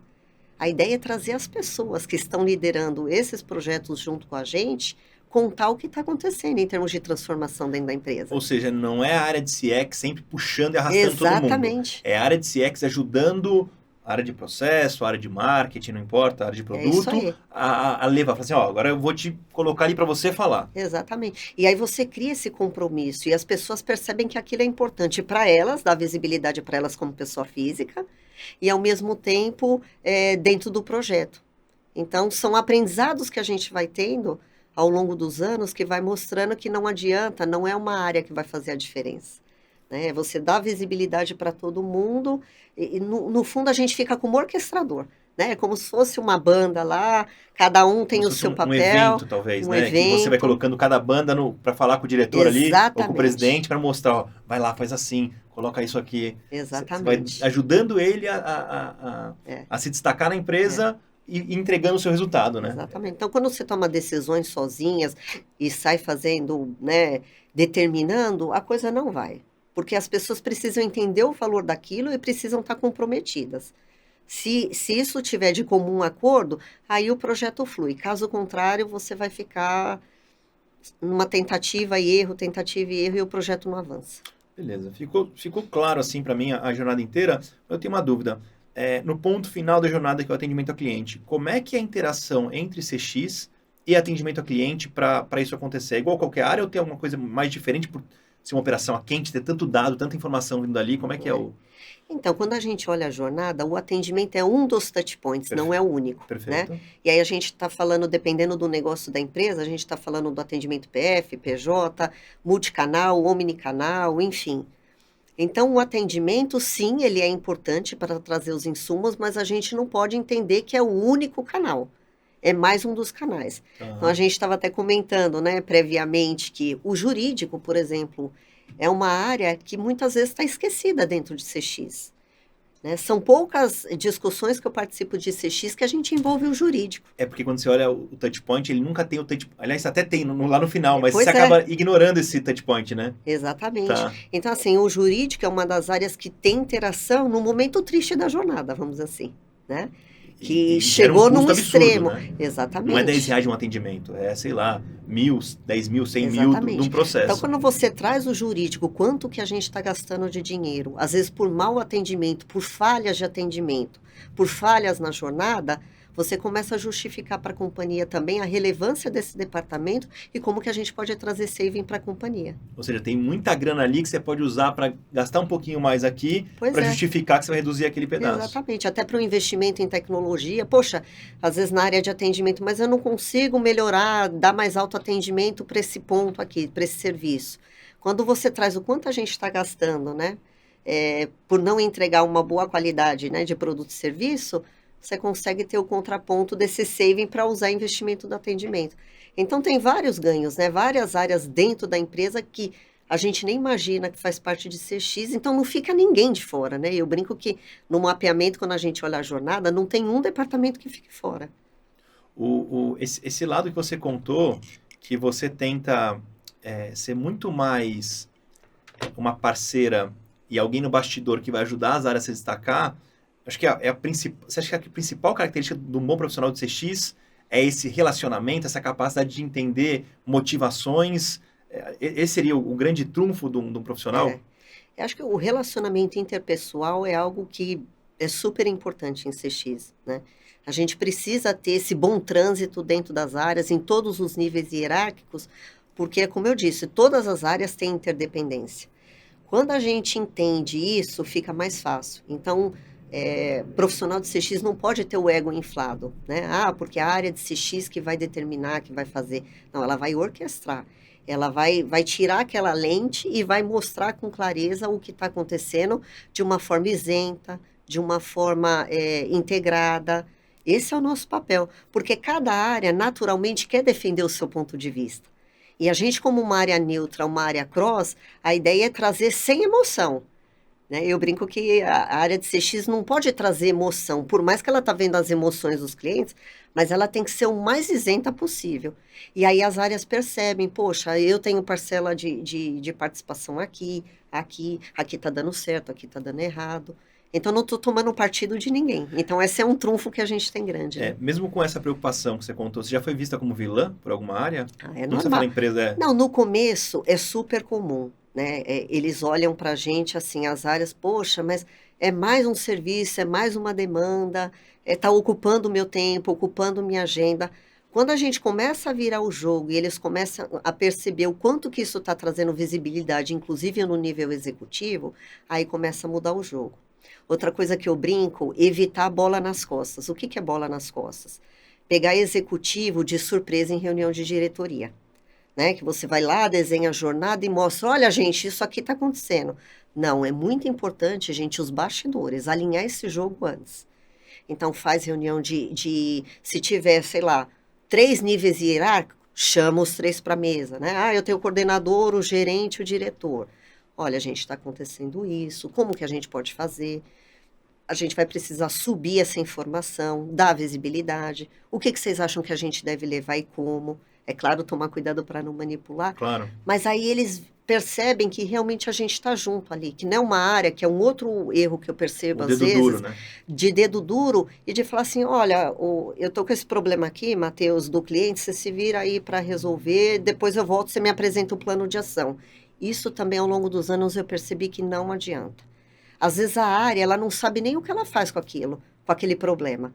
A ideia é trazer as pessoas que estão liderando esses projetos junto com a gente, contar o que está acontecendo em termos de transformação dentro da empresa. Ou seja, não é a área de CX sempre puxando e arrastando todo mundo. Exatamente. É a área de CX ajudando a área de processo, a área de marketing, não importa, a área de produto, a levar. Falar assim, ó, agora eu vou te colocar ali para você falar. Exatamente. E aí você cria esse compromisso e as pessoas percebem que aquilo é importante para elas, dá visibilidade para elas como pessoa física e, ao mesmo tempo, dentro do projeto. Então, são aprendizados que a gente vai tendo ao longo dos anos que vai mostrando que não adianta, não é uma área que vai fazer a diferença. Né? Você dá visibilidade para todo mundo e no fundo, a gente fica como orquestrador. Né? Como se fosse uma banda lá, cada um tem o seu papel. Um evento, talvez, né? Evento. Que você vai colocando cada banda para falar com o diretor ali, ou com o presidente, para mostrar, ó, vai lá, faz assim, coloca isso aqui. Exatamente. Você vai ajudando ele a se destacar na empresa e entregando o seu resultado, né? Exatamente. Então, quando você toma decisões sozinhas e sai fazendo, né, determinando, a coisa não vai. Porque as pessoas precisam entender o valor daquilo e precisam estar comprometidas. Se isso tiver de comum acordo, aí o projeto flui. Caso contrário, você vai ficar numa tentativa e erro, e o projeto não avança. Beleza. Ficou claro, assim, para mim, a jornada inteira. Eu tenho uma dúvida. No ponto final da jornada, que é o atendimento ao cliente, como é que é a interação entre CX e atendimento a cliente para isso acontecer? É igual qualquer área ou tem alguma coisa mais diferente por ser uma operação a quente, ter tanto dado, tanta informação vindo dali? Como é que é o... Então, quando a gente olha a jornada, o atendimento é um dos touch points, não é o único, né? Perfeito. E aí a gente está falando, dependendo do negócio da empresa, a gente está falando do atendimento PF, PJ, multicanal, omnicanal, enfim. Então, o atendimento, sim, ele é importante para trazer os insumos, mas a gente não pode entender que é o único canal. É mais um dos canais. Então, a gente estava até comentando, né, previamente, que o jurídico, por exemplo, é uma área que muitas vezes está esquecida dentro de CX. Né? São poucas discussões que eu participo de CX que a gente envolve o jurídico. É porque quando você olha o touch point, ele nunca tem o touch... Aliás, até tem lá no final, mas Pois você é. acaba ignorando esse touch point, né? Exatamente. Tá. Então, assim, o jurídico é uma das áreas que tem interação no momento triste da jornada, vamos dizer assim, né? Que E gera chegou custo num absurdo, extremo. né? Exatamente. Não é R$10 de um atendimento, é, sei lá, 1.000, 10.000, 100.000 de um Exatamente. processo. Então, quando você traz o jurídico, quanto que a gente está gastando de dinheiro, às vezes por mau atendimento, por falhas de atendimento, por falhas na jornada, você começa a justificar para a companhia também a relevância desse departamento e como que a gente pode trazer saving para a companhia. Ou seja, tem muita grana ali que você pode usar para gastar um pouquinho mais aqui, Pois para é. justificar que você vai reduzir aquele pedaço. Exatamente, até para o investimento em tecnologia. Poxa, às vezes na área de atendimento, mas eu não consigo melhorar, dar mais alto atendimento para esse ponto aqui, para esse serviço. Quando você traz o quanto a gente está gastando, né, por não entregar uma boa qualidade, né, de produto e serviço, você consegue ter o contraponto desse saving para usar investimento do atendimento. Então, tem vários ganhos, né, várias áreas dentro da empresa que a gente nem imagina que faz parte de CX, então não fica ninguém de fora, né? Eu brinco que no mapeamento, quando a gente olha a jornada, não tem um departamento que fique fora. Esse lado que você contou, que você tenta ser muito mais uma parceira e alguém no bastidor que vai ajudar as áreas a se destacar, acho que você acha que a principal característica do bom profissional de CX é esse relacionamento, essa capacidade de entender motivações? Esse seria o grande trunfo de um profissional? Eu acho que o relacionamento interpessoal é algo que é super importante em CX, né? A gente precisa ter esse bom trânsito dentro das áreas, em todos os níveis hierárquicos, porque, como eu disse, todas as áreas têm interdependência. Quando a gente entende isso, fica mais fácil. Então, profissional de CX não pode ter o ego inflado, né? Ah, porque a área de CX que vai determinar, que vai fazer. Não, ela vai orquestrar. Ela vai tirar aquela lente e vai mostrar com clareza o que está acontecendo de uma forma isenta, de uma forma integrada. Esse é o nosso papel, porque cada área naturalmente quer defender o seu ponto de vista. E a gente, como uma área neutra, uma área cross, a ideia é trazer sem emoção. Né? Eu brinco que a área de CX não pode trazer emoção, por mais que ela está vendo as emoções dos clientes, mas ela tem que ser o mais isenta possível. E aí as áreas percebem, poxa, eu tenho parcela de participação aqui está dando certo, aqui está dando errado. Então, não estou tomando partido de ninguém. Então, esse é um trunfo que a gente tem grande. Né? Mesmo com essa preocupação que você contou, você já foi vista como vilã por alguma área? É Não você normal. fala empresa Não, no começo é super comum. Né? Eles olham para a gente, assim, as áreas, poxa, mas é mais um serviço, é mais uma demanda, está ocupando o meu tempo, ocupando minha agenda. Quando a gente começa a virar o jogo e eles começam a perceber o quanto que isso está trazendo visibilidade, inclusive no nível executivo, aí começa a mudar o jogo. Outra coisa que eu brinco, evitar bola nas costas. O que é bola nas costas? Pegar executivo de surpresa em reunião de diretoria. Né? Que você vai lá, desenha a jornada e mostra, olha, gente, isso aqui está acontecendo. Não, é muito importante, gente, os bastidores, alinhar esse jogo antes. Então, faz reunião se tiver, sei lá, 3 níveis hierárquicos, chama os 3 para a mesa, né? Ah, eu tenho o coordenador, o gerente, o diretor. Olha, gente, está acontecendo isso, como que a gente pode fazer? A gente vai precisar subir essa informação, dar visibilidade. O que vocês acham que a gente deve levar e como? É claro, tomar cuidado para não manipular. Claro. Mas aí eles percebem que realmente a gente está junto ali, que não é uma área, que é um outro erro que eu percebo às vezes, duro, né? de dedo duro, e de falar assim, olha, eu estou com esse problema aqui, Matheus, do cliente, você se vira aí para resolver, depois eu volto, você me apresenta o plano de ação. Isso também, ao longo dos anos, eu percebi que não adianta. Às vezes a área, ela não sabe nem o que ela faz com aquilo, com aquele problema.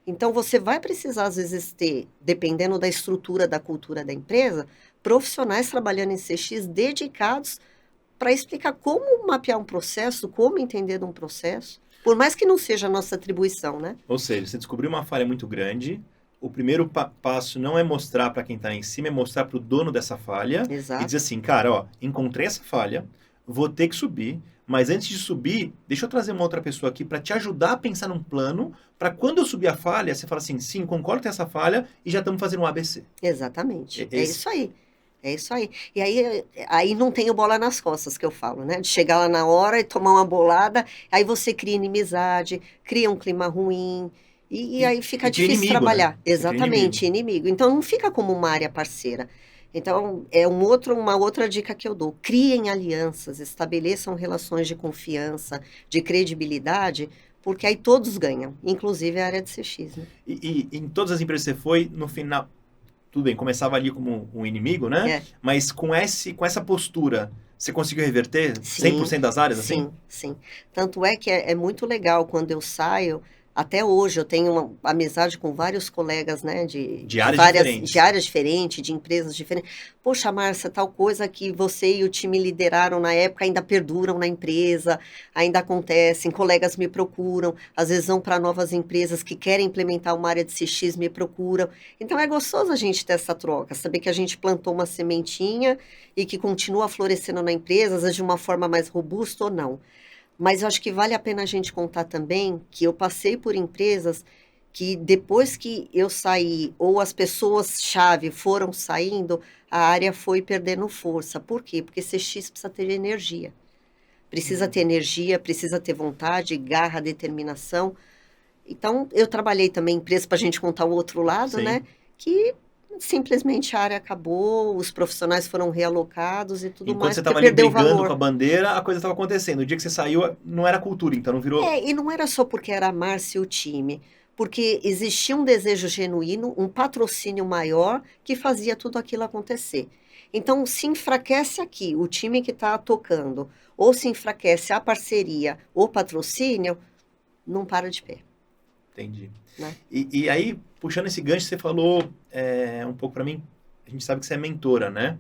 Então, você vai precisar, às vezes, ter, dependendo da estrutura, da cultura da empresa, profissionais trabalhando em CX dedicados para explicar como mapear um processo, como entender um processo, por mais que não seja a nossa atribuição, né? Ou seja, você descobriu uma falha muito grande, o primeiro passo não é mostrar para quem está em cima, é mostrar para o dono dessa falha e dizer Exato. assim, cara, ó, encontrei essa falha, vou ter que subir, mas antes de subir, deixa eu trazer uma outra pessoa aqui para te ajudar a pensar num plano, para quando eu subir a falha, você fala assim, sim, concordo com essa falha e já estamos fazendo um ABC. Exatamente. É Esse, isso aí. É isso aí. E aí não tenho bola nas costas que eu falo, né? De chegar lá na hora e tomar uma bolada, aí você cria inimizade, cria um clima ruim, e aí fica e cria difícil inimigo, né? trabalhar. Você cria inimigo. Exatamente, inimigo. Então não fica como uma área parceira. Então, uma outra dica que eu dou. Criem alianças, estabeleçam relações de confiança, de credibilidade, porque aí todos ganham, inclusive a área de CX, né? E em todas as empresas que você foi, no final, tudo bem, começava ali como um inimigo, né? É. Mas com essa postura, você conseguiu reverter Sim, 100% das áreas, assim? sim, sim. Tanto é que é muito legal quando eu saio, até hoje eu tenho uma amizade com vários colegas, né, De de áreas várias, de diferentes. áreas diferentes, de empresas diferentes. Poxa, Márcia, tal coisa que você e o time lideraram na época ainda perduram na empresa, ainda acontecem, colegas me procuram, às vezes vão para novas empresas que querem implementar uma área de CX, me procuram. Então é gostoso a gente ter essa troca, saber que a gente plantou uma sementinha e que continua florescendo na empresa, às vezes de uma forma mais robusta ou não. Mas eu acho que vale a pena a gente contar também que eu passei por empresas que depois que eu saí, ou as pessoas-chave foram saindo, a área foi perdendo força. Por quê? Porque CX precisa ter energia. Precisa ter energia, precisa ter vontade, garra, determinação. Então, eu trabalhei também em empresa para a gente contar o outro lado, Sim. né? Que simplesmente a área acabou, os profissionais foram realocados e tudo Enquanto mais, você porque estava ali perdeu o brigando com a valor. bandeira, a coisa estava acontecendo. O dia que você saiu, não era cultura, então não virou. E não era só porque era a Márcia e o time, porque existia um desejo genuíno, um patrocínio maior que fazia tudo aquilo acontecer. Então, se enfraquece aqui o time que está tocando, ou se enfraquece a parceria ou patrocínio, não para de pé, Entendi. né? E aí, puxando esse gancho, você falou um pouco para mim, a gente sabe que você é mentora, né?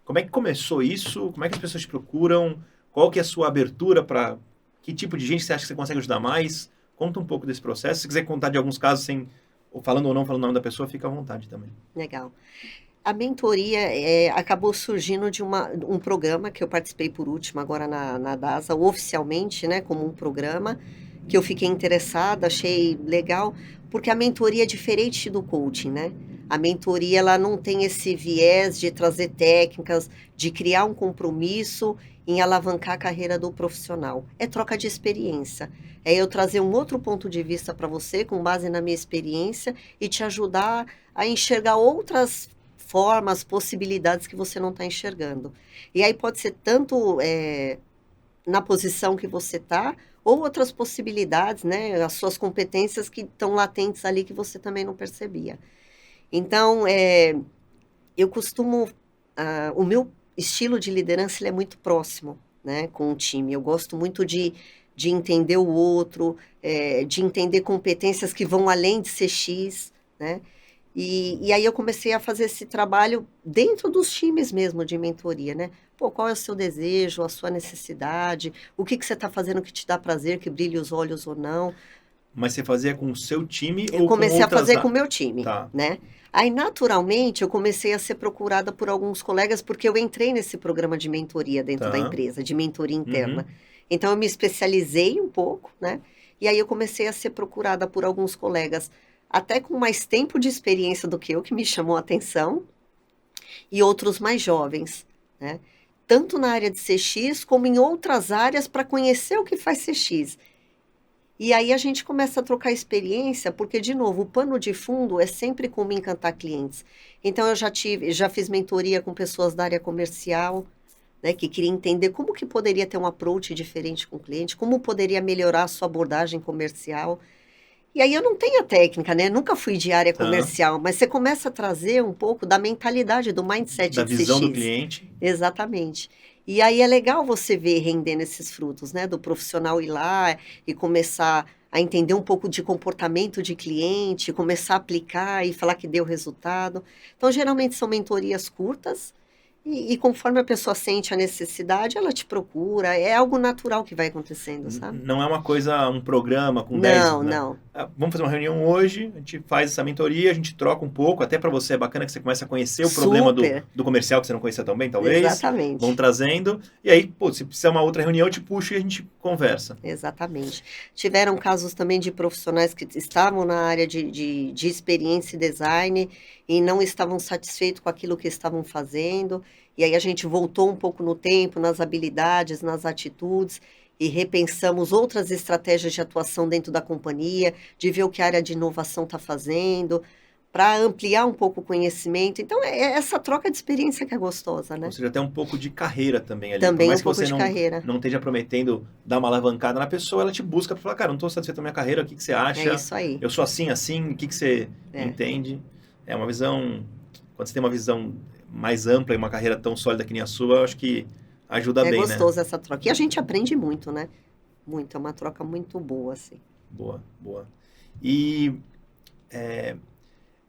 Como é que começou isso? Como é que as pessoas te procuram? Qual que é a sua abertura para que tipo de gente você acha que você consegue ajudar mais? Conta um pouco desse processo. Se quiser contar de alguns casos sem ou falando ou não falando o nome da pessoa, fica à vontade também. Legal. A mentoria acabou surgindo de um programa que eu participei por último agora na DASA, oficialmente, né, como um programa, que eu fiquei interessada, achei legal, porque a mentoria é diferente do coaching, né? A mentoria, ela não tem esse viés de trazer técnicas, de criar um compromisso em alavancar a carreira do profissional. É troca de experiência. É eu trazer um outro ponto de vista para você, com base na minha experiência, e te ajudar a enxergar outras formas, possibilidades que você não está enxergando. E aí pode ser tanto na posição que você está, ou outras possibilidades, né? As suas competências que estão latentes ali que você também não percebia. Então, eu costumo, o meu estilo de liderança ele é muito próximo, né, com o time. Eu gosto muito de entender o outro, de entender competências que vão além de ser X, né? E aí eu comecei a fazer esse trabalho dentro dos times mesmo de mentoria, né? Pô, qual é o seu desejo, a sua necessidade, o que que você está fazendo que te dá prazer, que brilhe os olhos ou não. Mas você fazia com o seu time Eu ou com comecei a outras... fazer com o meu time, Tá. né? Aí, naturalmente, eu comecei a ser procurada por alguns colegas, porque eu entrei nesse programa de mentoria dentro da Tá. empresa, de mentoria Uhum. interna. Então, eu me especializei um pouco, né? E aí, eu comecei a ser procurada por alguns colegas, até com mais tempo de experiência do que eu, que me chamou a atenção, e outros mais jovens, né? Tanto na área de CX, como em outras áreas, para conhecer o que faz CX. E aí a gente começa a trocar experiência, porque, de novo, o pano de fundo é sempre como encantar clientes. Então, eu já fiz mentoria com pessoas da área comercial, né, que queria entender como que poderia ter um approach diferente com o cliente, como poderia melhorar a sua abordagem comercial. E aí eu não tenho a técnica, né? Nunca fui de área Tá. comercial, mas você começa a trazer um pouco da mentalidade, do mindset Da de visão do CX. cliente. Exatamente. E aí é legal você ver rendendo esses frutos, né? Do profissional ir lá e começar a entender um pouco de comportamento de cliente, começar a aplicar e falar que deu resultado. Então, geralmente são mentorias curtas, e conforme a pessoa sente a necessidade, ela te procura. É algo natural que vai acontecendo, sabe? Não é uma coisa, um programa com 10, Não, né? não. Vamos fazer uma reunião hoje, a gente faz essa mentoria, a gente troca um pouco, até para você é bacana que você comece a conhecer o problema Super. do comercial que você não conhecia tão bem, talvez. Vão Exatamente. trazendo, e aí, pô, se precisar uma outra reunião, eu te puxo e a gente conversa. Exatamente. Tiveram casos também de profissionais que estavam na área de experiência e design e não estavam satisfeitos com aquilo que estavam fazendo, e aí a gente voltou um pouco no tempo, nas habilidades, nas atitudes, e repensamos outras estratégias de atuação dentro da companhia, de ver o que a área de inovação está fazendo, para ampliar um pouco o conhecimento. Então, é essa troca de experiência que é gostosa, Ou né? seja, até um pouco de carreira também ali. Por Também mais um que pouco você de carreira. não esteja prometendo dar uma alavancada na pessoa, ela te busca para falar, cara, não estou satisfeito com a minha carreira, o que você É acha? isso aí. Eu sou assim, assim, o que você É. entende? É uma visão, quando você tem uma visão mais ampla e uma carreira tão sólida que nem a sua, eu acho que ajuda É bem, né? gostoso essa troca. E a gente aprende muito, né? Muito, é uma troca muito boa, assim. Boa, boa. E é,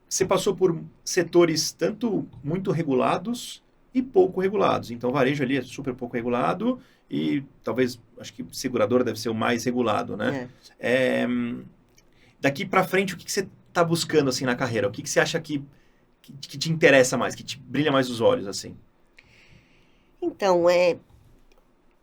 você passou por setores tanto muito regulados e pouco regulados. Então, o varejo ali é super pouco regulado e talvez, acho que seguradora deve ser o mais regulado, né? É. É, daqui para frente, o que você está buscando assim na carreira? O que você acha que te interessa mais, que te brilha mais os olhos, assim? Então,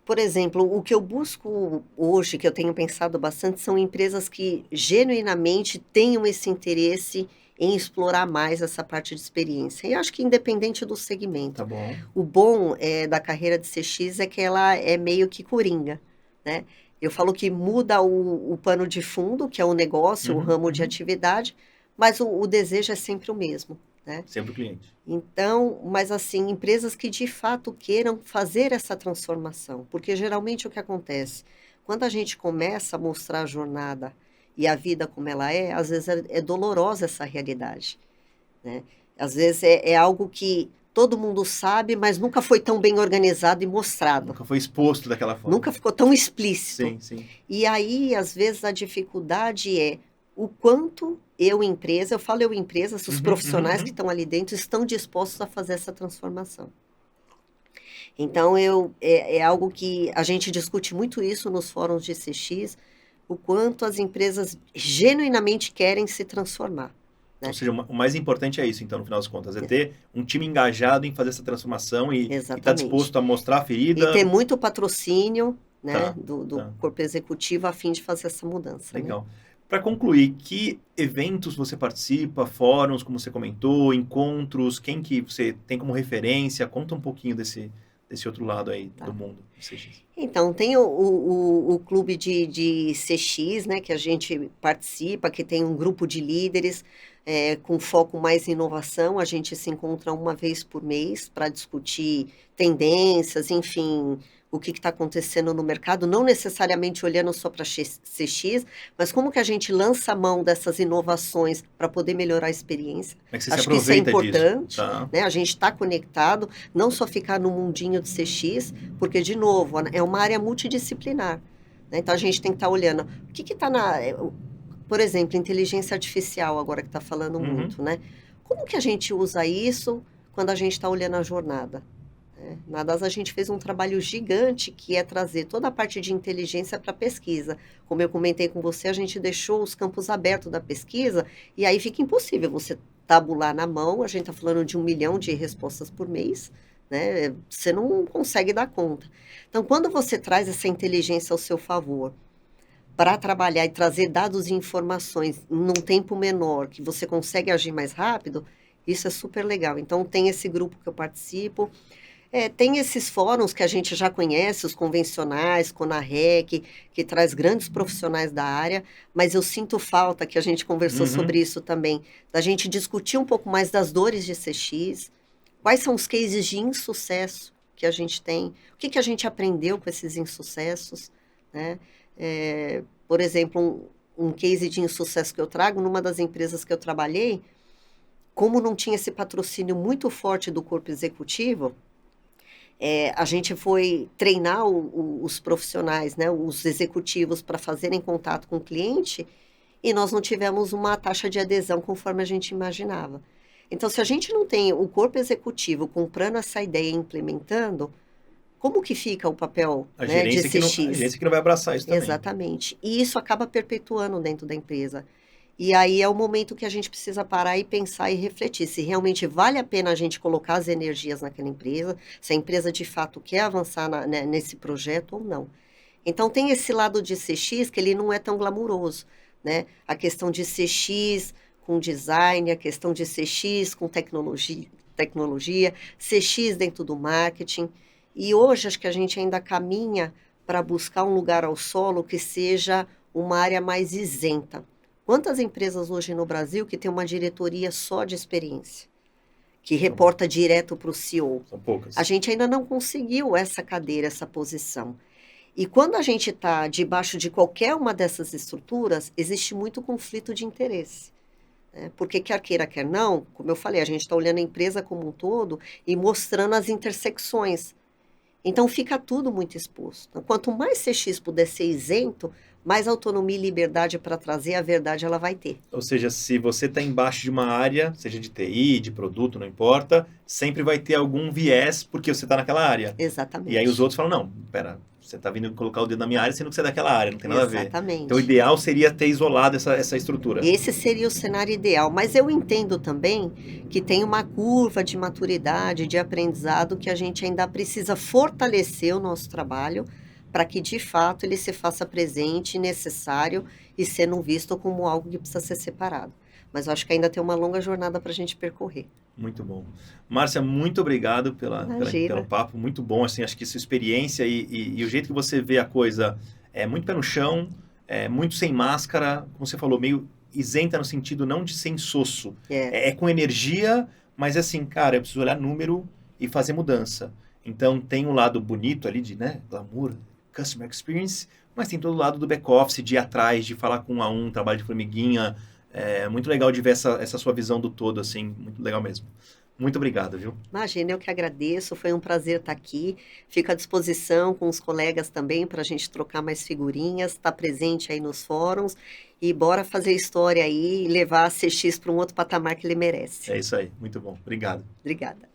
por exemplo, o que eu busco hoje, que eu tenho pensado bastante, são empresas que genuinamente tenham esse interesse em explorar mais essa parte de experiência. E acho que independente do segmento. Tá bom. O bom da carreira de CX é que ela é meio que coringa, né? Eu falo que muda o pano de fundo, que é o negócio, o Uhum, ramo de uhum. atividade, mas o desejo é sempre o mesmo, né? Sempre o cliente. Então, mas assim, empresas que de fato queiram fazer essa transformação, porque geralmente o que acontece, quando a gente começa a mostrar a jornada e a vida como ela é, às vezes é dolorosa essa realidade, né? Às vezes é algo que todo mundo sabe, mas nunca foi tão bem organizado e mostrado, Nunca foi exposto daquela forma. nunca ficou tão explícito. Sim, sim. E aí, às vezes, a dificuldade é o quanto eu, empresa, eu falo eu, empresa, se os Uhum, uhum, profissionais que uhum. estão ali dentro estão dispostos a fazer essa transformação. Então, é algo que a gente discute muito isso nos fóruns de CX, o quanto as empresas genuinamente querem se transformar, Ou né? seja, o mais importante é isso, então, no final das contas, é ter um time engajado em fazer essa transformação e estar Exatamente. disposto a mostrar a E ter ferida. muito patrocínio, né, Tá, do tá, corpo executivo a fim de fazer essa mudança, né? legal. Para concluir, que eventos você participa, fóruns, como você comentou, encontros, quem que você tem como referência? Conta um pouquinho desse outro lado aí do Tá. mundo do CX. Então, tem o clube de CX, né, que a gente participa, que tem um grupo de líderes com foco mais em inovação. A gente se encontra uma vez por mês para discutir tendências, enfim, o que está acontecendo no mercado, não necessariamente olhando só para CX, mas como que a gente lança a mão dessas inovações para poder melhorar a experiência. Como é que você se Acho que isso é aproveita disso? importante, Tá. né? A gente está conectado, não só ficar no mundinho de CX, porque, de novo, é uma área multidisciplinar, né? Então, a gente tem que estar olhando o que está por exemplo, inteligência artificial, agora que está falando Uhum. muito, né? Como que a gente usa isso quando a gente está olhando a jornada? Na DAS a gente fez um trabalho gigante que é trazer toda a parte de inteligência para a pesquisa. Como eu comentei com você, a gente deixou os campos abertos da pesquisa e aí fica impossível você tabular na mão. A gente está falando de 1 milhão de respostas por mês, né? Você não consegue dar conta. Então, quando você traz essa inteligência ao seu favor para trabalhar e trazer dados e informações num tempo menor, que você consegue agir mais rápido, isso é super legal. Então, tem esse grupo que eu participo. Tem esses fóruns que a gente já conhece, os convencionais, Conarrec, que traz grandes profissionais da área, mas eu sinto falta, que a gente conversou Uhum. sobre isso também, da gente discutir um pouco mais das dores de CX, quais são os cases de insucesso que a gente tem, o que a gente aprendeu com esses insucessos, né? Por exemplo, um case de insucesso que eu trago, numa das empresas que eu trabalhei, como não tinha esse patrocínio muito forte do corpo executivo, A gente foi treinar os profissionais, né, os executivos para fazerem contato com o cliente e nós não tivemos uma taxa de adesão conforme a gente imaginava. Então, se a gente não tem o corpo executivo comprando essa ideia e implementando, como que fica o papel, A né, de gerência a CX? gerência que não vai abraçar isso também. Exatamente. E isso acaba perpetuando dentro da empresa. E aí é o momento que a gente precisa parar e pensar e refletir se realmente vale a pena a gente colocar as energias naquela empresa, se a empresa de fato quer avançar nesse projeto ou não. Então tem esse lado de CX que ele não é tão glamuroso, né? A questão de CX com design, a questão de CX com tecnologia, CX dentro do marketing. E hoje acho que a gente ainda caminha para buscar um lugar ao solo que seja uma área mais isenta. Quantas empresas hoje no Brasil que tem uma diretoria só de experiência, que reporta direto para o CEO? São poucas. A gente ainda não conseguiu essa cadeira, essa posição. E quando a gente está debaixo de qualquer uma dessas estruturas, existe muito conflito de interesse. Né? Porque quer queira, quer não, como eu falei, a gente está olhando a empresa como um todo e mostrando as intersecções. Então fica tudo muito exposto. Então, quanto mais CX puder ser isento, mais autonomia e liberdade para trazer a verdade ela vai ter. Ou seja, se você está embaixo de uma área, seja de TI, de produto, não importa, sempre vai ter algum viés porque você está naquela área. Exatamente. E aí os outros falam, não, pera, você está vindo colocar o dedo na minha área, sendo que você é daquela área, não tem nada a ver. Exatamente. Então o ideal seria ter isolado essa estrutura. Esse seria o cenário ideal, mas eu entendo também que tem uma curva de maturidade, de aprendizado que a gente ainda precisa fortalecer o nosso trabalho para que de fato ele se faça presente, necessário e sendo visto como algo que precisa ser separado. Mas eu acho que ainda tem uma longa jornada para a gente percorrer. Muito bom. Márcia, muito obrigado pelo papo, muito bom, assim, acho que sua experiência e o jeito que você vê a coisa é muito pé no chão, é muito sem máscara, como você falou, meio isenta no sentido não de ser insosso, é com energia, mas assim, cara, eu preciso olhar número e fazer mudança. Então tem um lado bonito ali de, né, glamour, customer experience, mas tem todo o lado do back-office, de ir atrás, de falar com um a um, trabalho de formiguinha. É muito legal de ver essa sua visão do todo, assim, muito legal mesmo. Muito obrigado, viu? Imagina, eu que agradeço, foi um prazer estar aqui. Fico à disposição com os colegas também para a gente trocar mais figurinhas, estar presente aí nos fóruns e bora fazer história aí e levar a CX para um outro patamar que ele merece. É isso aí, muito bom. Obrigado. Obrigada.